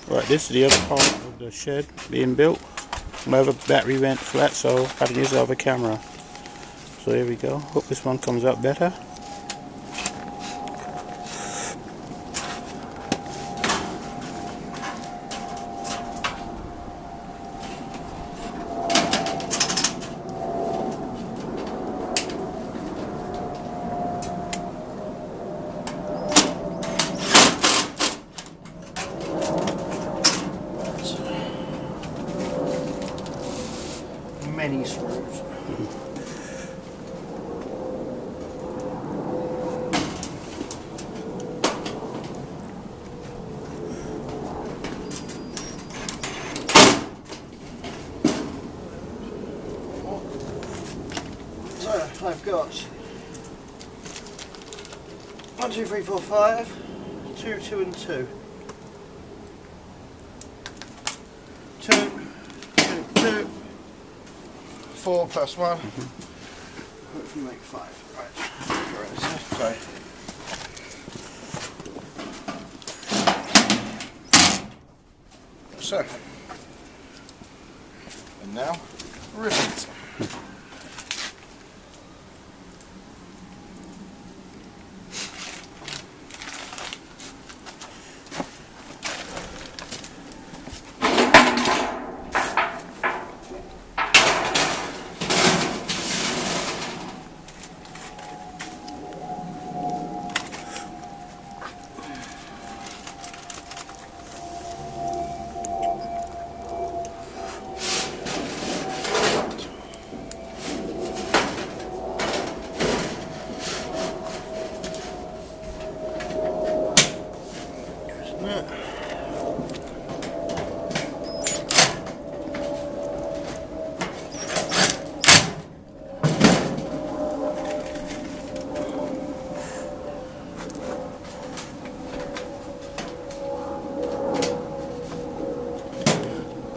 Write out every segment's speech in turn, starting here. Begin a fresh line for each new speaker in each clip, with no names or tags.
Right, this is the other part of the shed being built. My other battery went flat, so I had to use the other camera. So here we go. Hope this one comes out better.
Many screws. So I've got 1, 2, 3, 4, 5, 2, 2 and 2. 2, 2, 2. 4 plus 1. Hopefully make 5. Right. Sorry. So, and now rivet.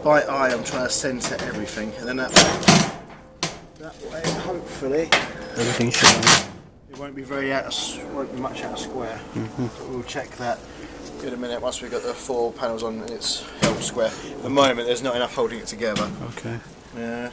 By eye, I'm trying to centre everything, and then that way, hopefully,
Everything's showing.
it won't be won't be much out of square. But we'll check that in a minute once we've got the 4 panels on and it's held square. At the moment, there's not enough holding it together.
Okay.
Yeah.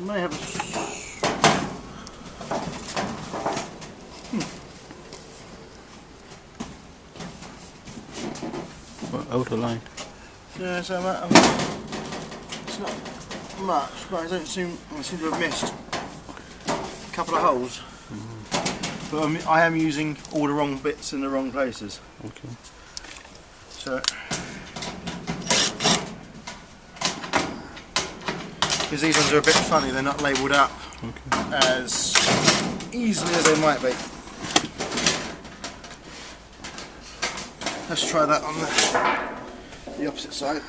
May have a
Outer line.
yeah, so it's not much, but I seem to have missed a couple of holes. But I am using all the wrong bits in the wrong places.
Okay.
So, because these ones are a bit funny, they're not labelled up as easily as they might be. Let's try that on the opposite side.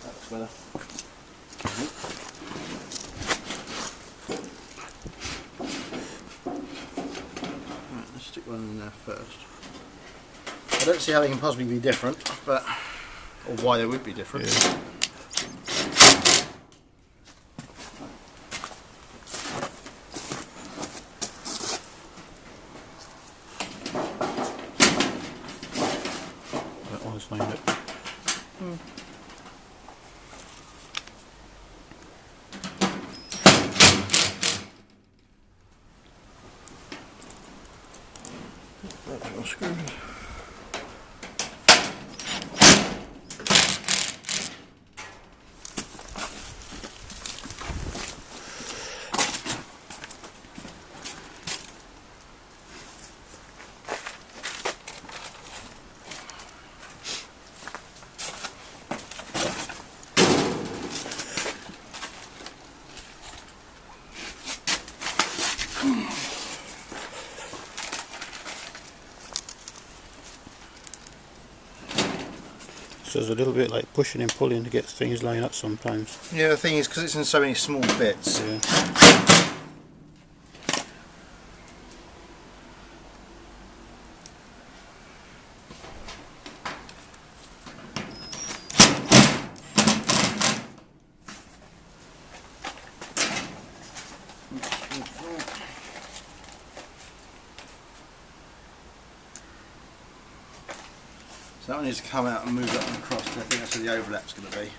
That's better. Stick one in there first. I don't see how they can possibly be different, but or why they would be different.
Yeah. That one's lined up.
Little screws.
So it's a little bit like pushing and pulling to get things lined up sometimes.
Yeah, the thing is, because it's in so many small bits.
Yeah.
So that one needs to come out and move up and across, because I think that's where the overlap's going to be.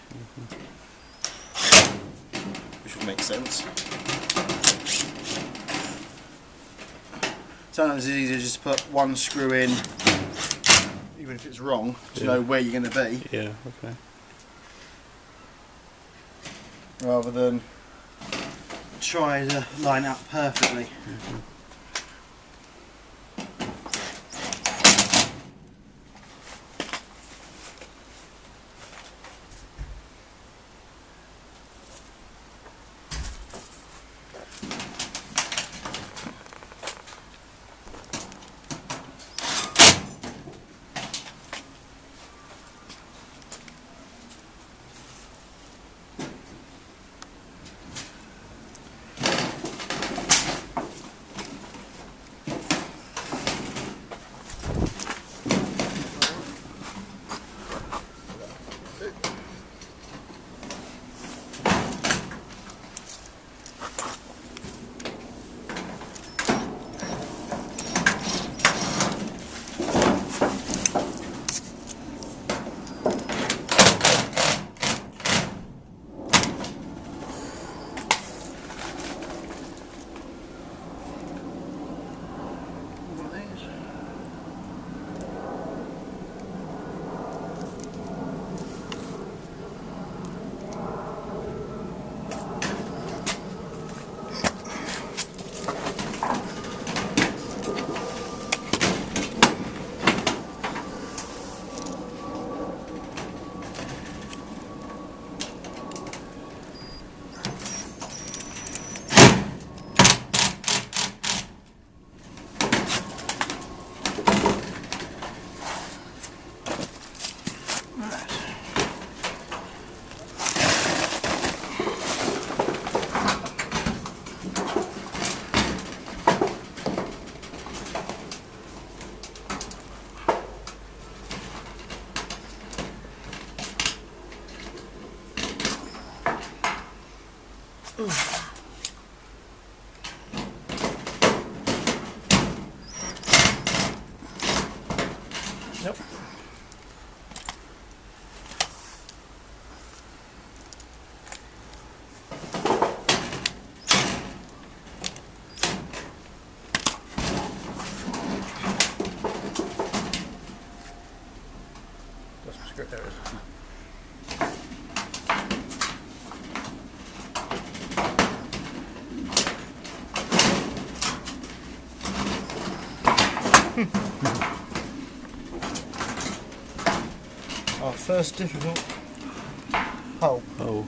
Which will make sense. Sometimes it's easier just to put one screw in, even if it's wrong, to know where you're going to be.
Yeah, okay.
Rather than try to line up perfectly. Yep. That's my script, there it is. Our first difficult hole.
Oh.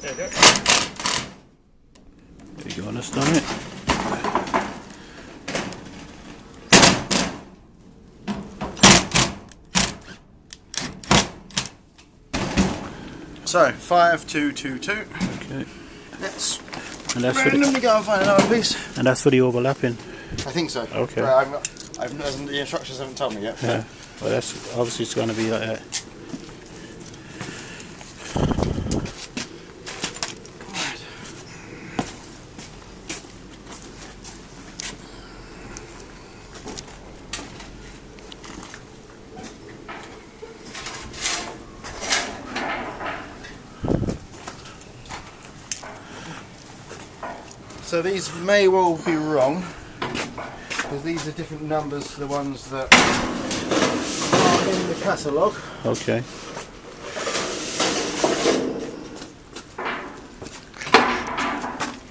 There you go.
There you go, that's done it.
So 5222.
Okay.
Let's
And that's for
randomly
the,
go and find another piece.
and that's for the overlapping.
I think so.
Okay.
The instructions haven't told me yet.
Yeah. Well, that's obviously it's going to be like that.
So these may well be wrong, because these are different numbers to the ones that are in the catalogue.
Okay.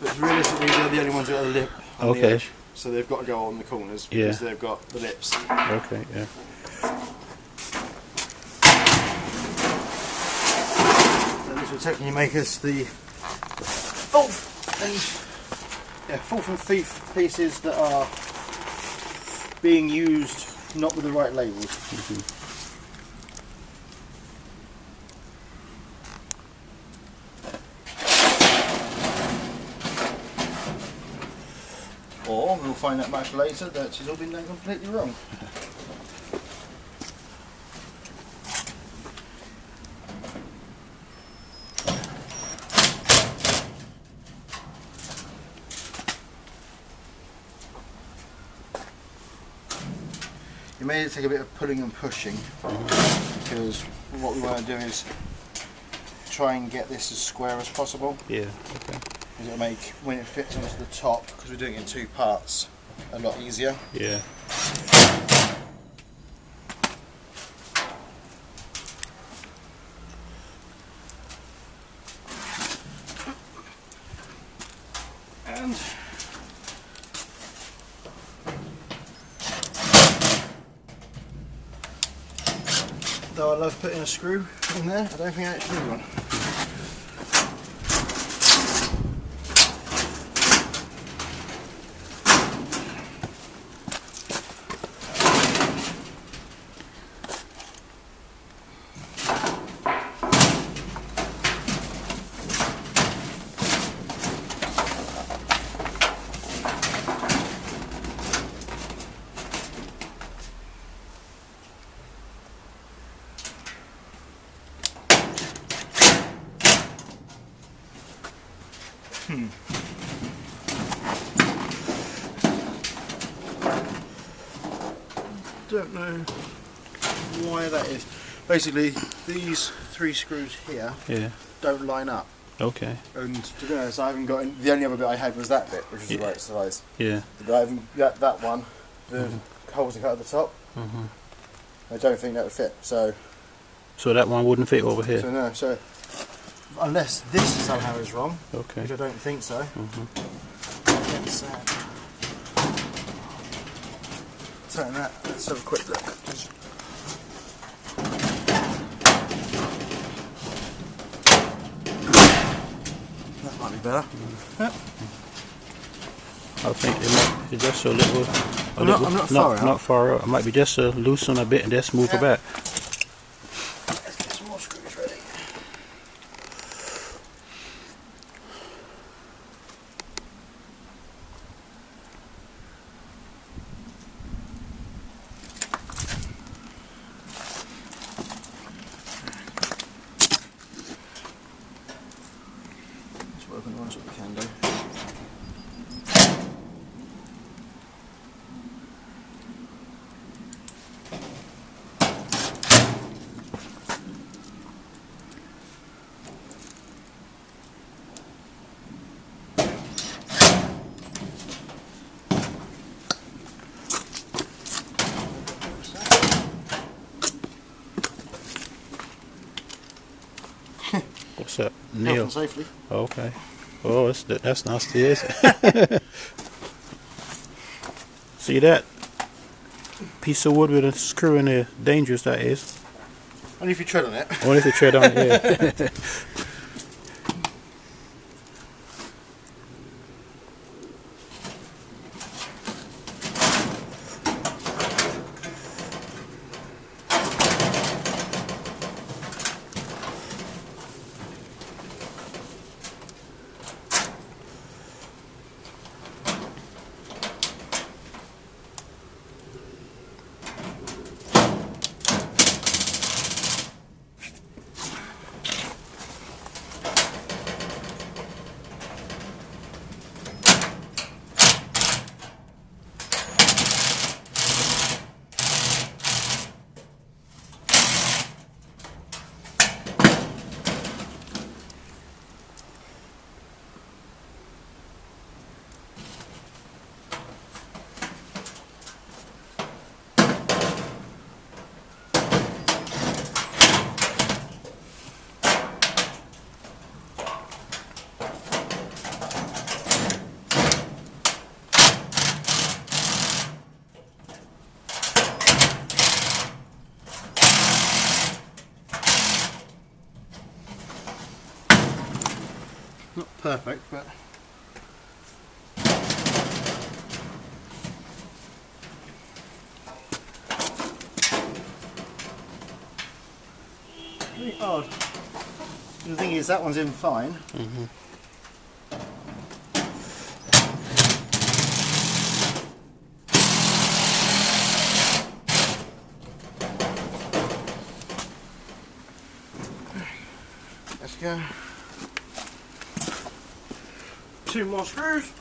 But realistically, they're the only ones that are the lip on the edge. So they've got to go on the corners because they've got the lips.
Okay, yeah.
So this will technically make us the 4th and Yeah, fourth and fifth pieces that are being used not with the right labels. Or we'll find out much later that it's all been done completely wrong. You may take a bit of pulling and pushing, because what we want to do is try and get this as square as possible.
Yeah, okay.
Because it'll make, when it fits onto the top, because we're doing it in two parts, a lot easier.
Yeah.
And though I love putting a screw in there, I don't think I actually need one. Don't know why that is. Basically, these three screws here don't line up.
Okay.
And to be honest, I haven't got any, the only other bit I had was that bit, which is the right size.
Yeah.
But I haven't got that one. The holes are cut at the top. I don't think that would fit. So
that one wouldn't fit over here.
So no. So unless this somehow is wrong,
okay.
which I don't think so. Let's turn that. Let's have a quick look. That might be better. Yep.
I think it might be just a little.
I'm not far out.
It might be just a loosen a bit and just move it back.
Let's get some more screws ready. Let's work on the ones that we can do.
What's that?
Health
Nail.
and safely.
Okay. Oh, that's nasty, is it? See that piece of wood with a screw in there? Dangerous that is.
Only if you tread on it.
Only if you tread on it, yeah. Not perfect, but
Really odd. The thing is, that one's in fine. Let's go. 2 more screws.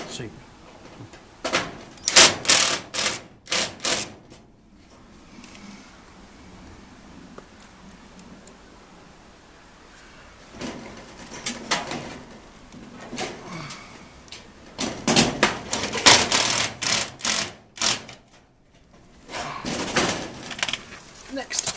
See. Next.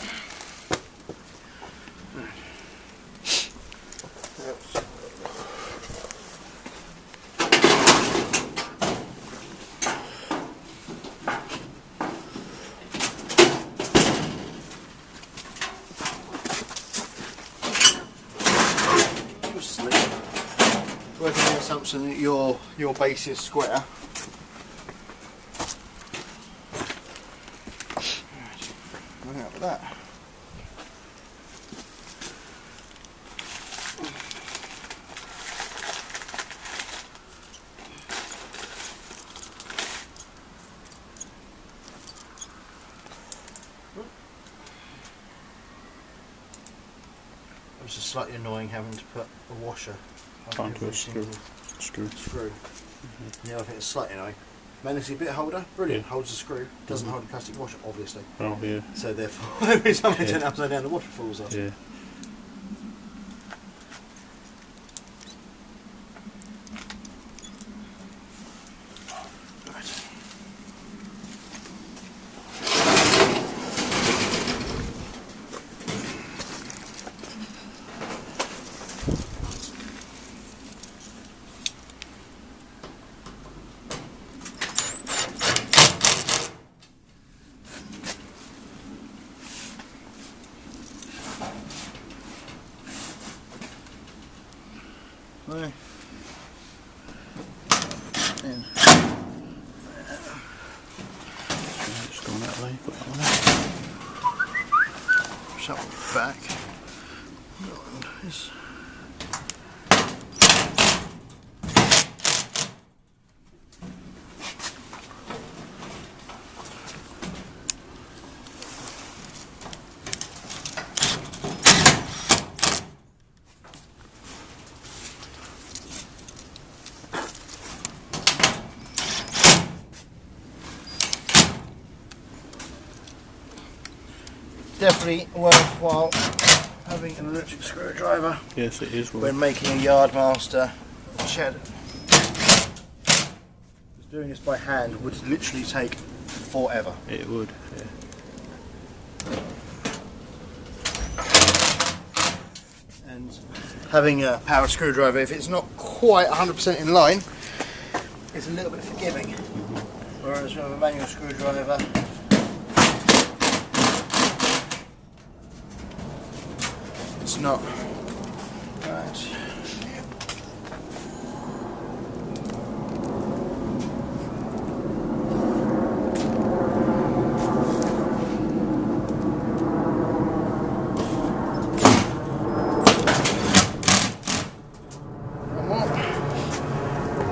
Working on the assumption that your base is square. Bring up with that. It was just slightly annoying having to put a washer
Onto a screw.
The other thing is slightly annoying. Magnetic bit holder, brilliant, holds the screw, doesn't hold a plastic washer, obviously.
Oh yeah.
So therefore, every time I turn it upside down, the washer falls off.
Yeah.
Right. In.
Just going that way, put that one out.
Shut back. This. Definitely worthwhile having an electric screwdriver.
Yes, it is.
When making a Yardmaster shed. Just doing this by hand would literally take forever.
It would, yeah.
And having a power screwdriver, if it's not quite 100% in line, it's a little bit forgiving. Whereas with a manual screwdriver, it's not. Right.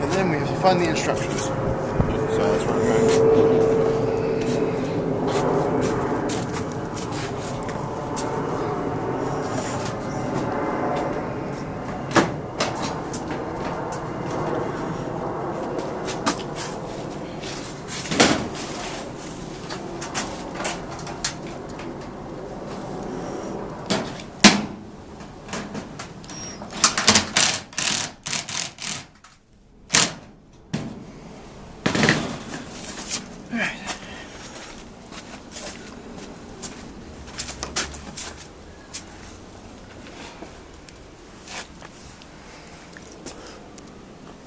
And then we have to find the instructions.
So that's what it goes.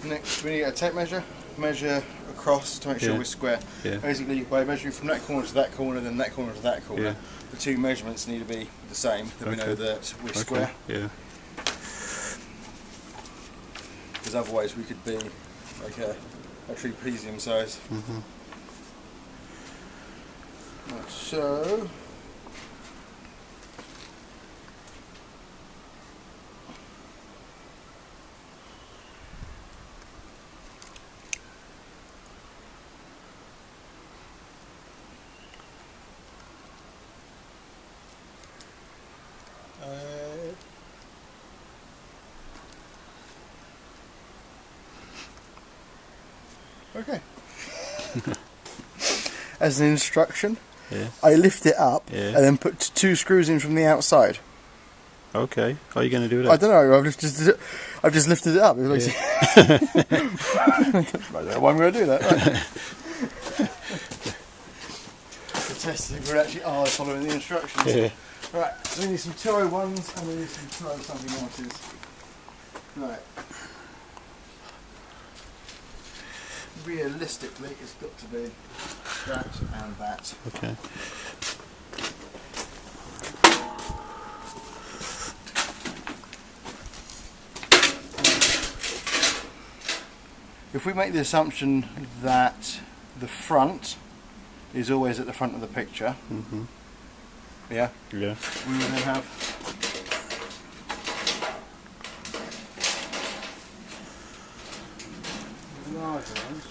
Next we need a tape measure. Measure across to make sure we're square.
Yeah.
Basically, by measuring from that corner to that corner, then that corner to that corner, the two measurements need to be the same. Then we know that we're square.
Yeah.
Because otherwise we could be like a trapezium size. Like so. Okay. As an instruction, I lift it up and then put 2 screws in from the outside.
Okay. How are you going to do that?
I don't know. I've just lifted it up. I don't know why I'm going to do that. Right. To test if we actually are following the instructions.
Yeah.
Right. So we need some 201s and we need some 200 something else's. Right. Realistically, it's got to be that and that.
Okay.
If we make the assumption that the front is always at the front of the picture, yeah, we will then have larger ones.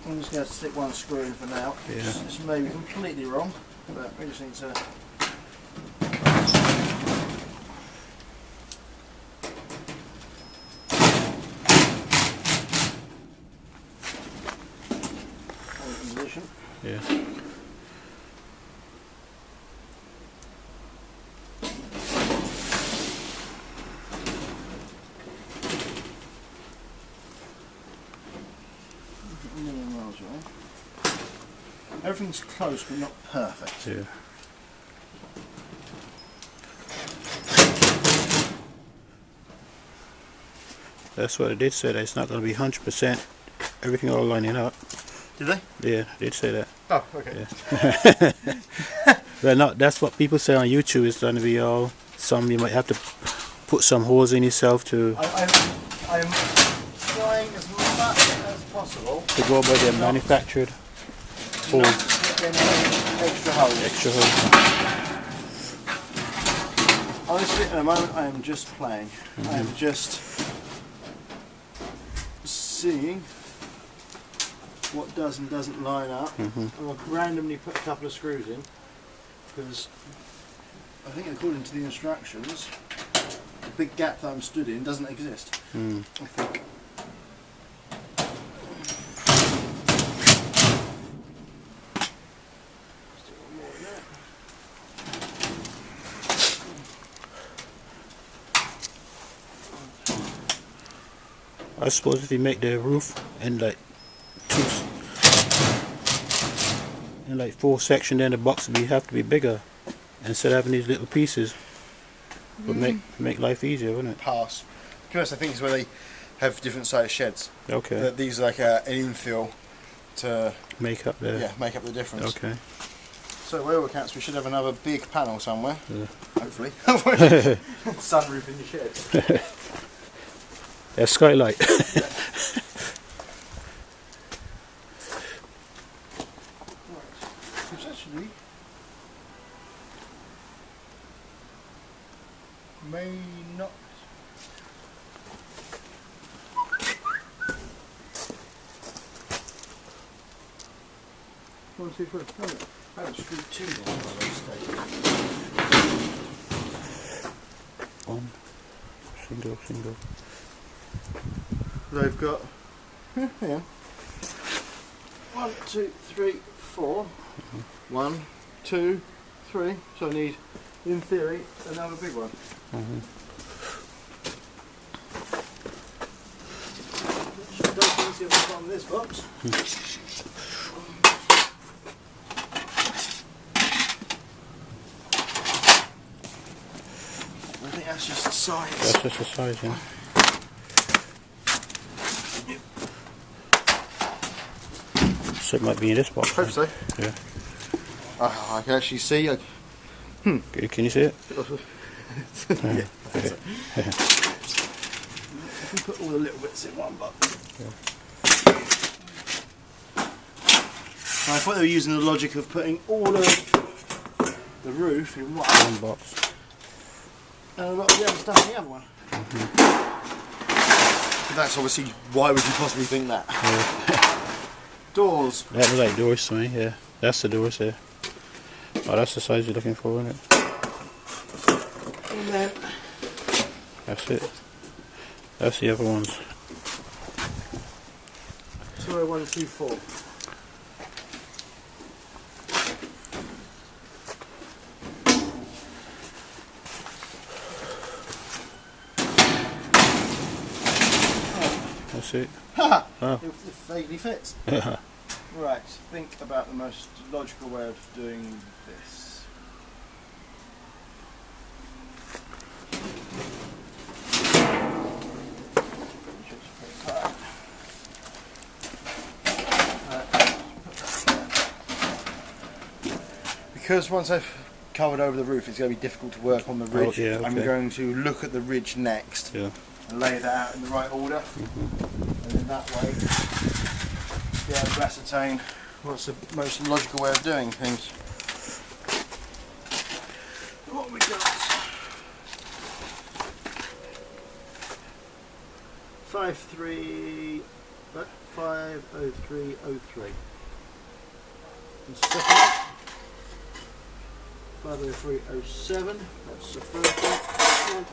I'm just going to stick one screw in for now. This may be completely wrong, but we just need to. Hold in position.
Yeah.
Everything's close but not perfect.
Yeah. That's what it did say, that it's not going to be 100% everything all lining up.
Did they?
Yeah, they did say that.
Oh, okay.
Yeah. But not, that's what people say on YouTube, it's going to be all, some you might have to put some holes in yourself to...
I'm trying as much as possible
to go by their manufactured holes.
Extra holes.
Extra holes.
Honestly, at the moment I am just playing. I am just seeing what does and doesn't line up. I'll randomly put a couple of screws in because I think according to the instructions the big gap that I'm stood in doesn't exist. I think.
I suppose if you make the roof in like in like 4 sections, then the box would have to be bigger instead of having these little pieces. Would make life easier, wouldn't it?
Pass. Because I think it's where they have different sized sheds.
Okay.
That these are like an infill to
make up the
make up the difference.
Okay.
So where it counts, we should have another big panel somewhere.
Yeah.
Hopefully. Sunroof in the shed.
Yeah, skylight.
Which actually may not. One, two, three. I haven't screwed 2 down by those stages.
One, single.
They've got 1, 2, 3, 4. 1, 2, 3. So I need, in theory, another big one. Let's see what's on this box. I think that's just the size.
That's just the size, yeah. So it might be in this box.
I hope so.
Yeah.
I can actually see.
Can you see it?
Yeah. If we put all the little bits in one box.
Yeah.
I thought they were using the logic of putting all of the roof in one
box.
and a lot of the other stuff in the other one. But that's obviously, why would you possibly think that?
Yeah.
Doors.
That was like doors to me, yeah. That's the doors there. Oh, that's the size you're looking for, isn't it?
And then
That's it. That's the other ones.
20124.
That's it.
Ha!
Oh.
It vaguely fits. Right, think about the most logical way of doing this. Because once I've covered over the roof, it's going to be difficult to work on the ridge.
Oh, yeah, okay.
I'm going to look at the ridge next.
Yeah.
And lay that out in the right order, and in that way be able to ascertain what's the most logical way of doing things. What have we got? 50303. That's the second one. 50307. That's the first one.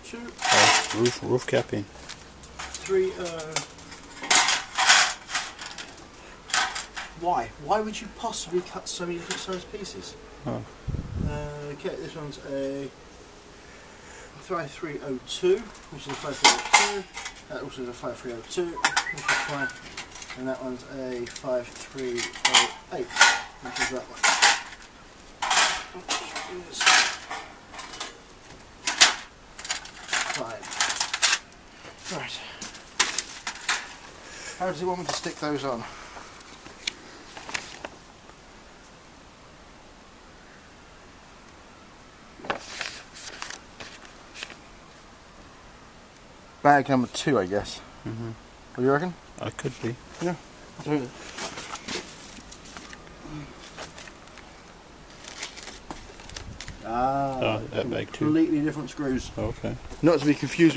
2.
Oh, roof capping.
3. Why? Why would you possibly cut so many different size pieces?
Oh.
Okay, this one's a 5302, which is a 5302. That also is a 5302, which is fine. And that one's a 5308, which is that one. Which is fine. Right. How does he want me to stick those on? Bag number 2, I guess. What do you reckon?
I could be.
Yeah. I'll do it. Ah,
Oh, that bag too.
completely different screws.
Okay.
Not to be confused